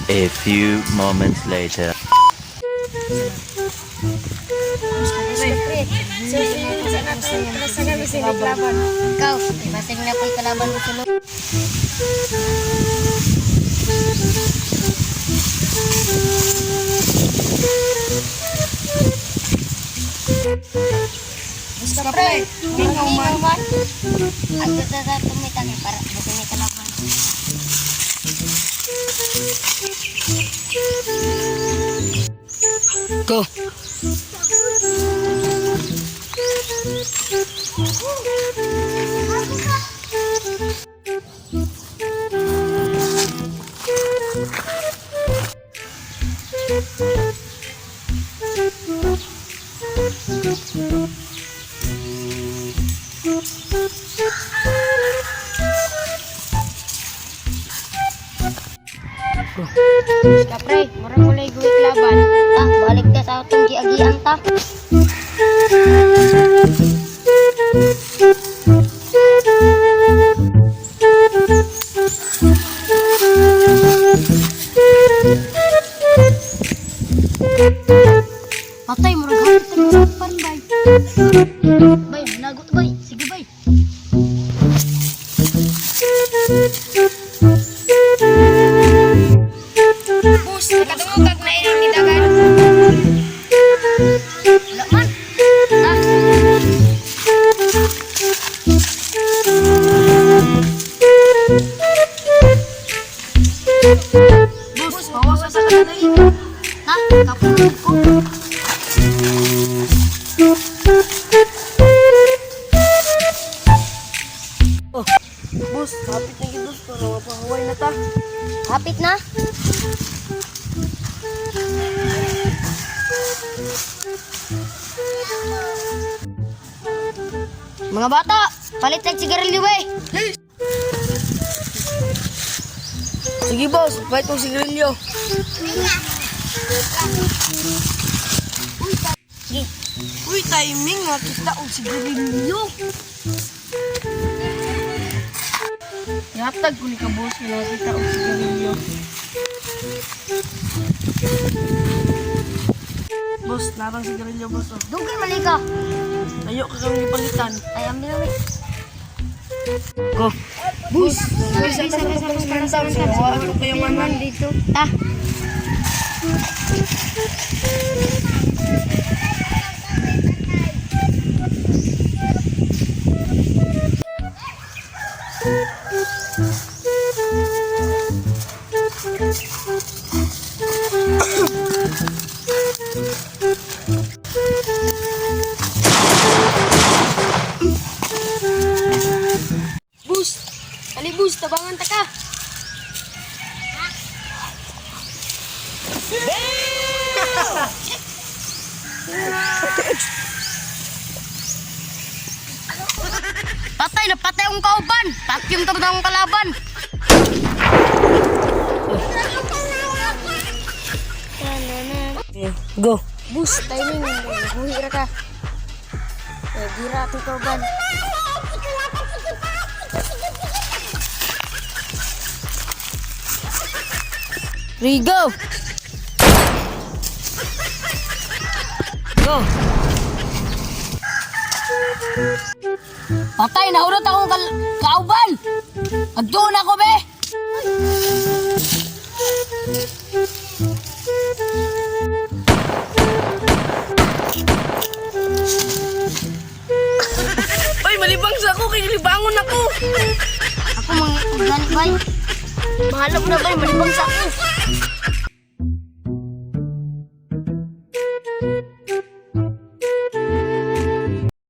A few moments later. Ikaw, masing na po'y kalaban mo sunod. Basta pre, ikaw man. At ito tumitang para buti ni kalaban. Go. Kapre, mura mo lay guwit laban. Balik ka sa atong giagian ta. Patay, murag hapit ang sapan, bay. Bay, nagot, bay. Sige, bay. Bus, nakadungog na ilang nidagan. Wala man. Bus, bawasan sa kanay. Kapulog ko. Bus, hapit na gibus pero mapahuway na ta. Hapit na. Mga bata, palit ng sigarilyo eh. Sige boss, bait mong sigarilyo. Uy, timing nga kita og sigarilyo. Yatag ko ni ka boss, nga kita og sigarilyo. Boss, narang sigarilyo boss. Oh. Dugay mali ka. Ayo ka kang ipalitan. Ay, ambil namin. Go. Bus, bisa ka sa kantam sa ako kayo manan. Dito. Ta. Bus, kali bus, tabangan ta ka. Patay na patay ang kauban. Takyong tong ang kalaban. Go. Bus, timing. Guhira ka. Gira ati kauban. Rigo. Go. Patay na urot akong kauban. Agdoon ako be. Ay, malibang sa ako, kay libangon ako. Ako mga organic bay. Mahala mo na ba, malibang sa ako.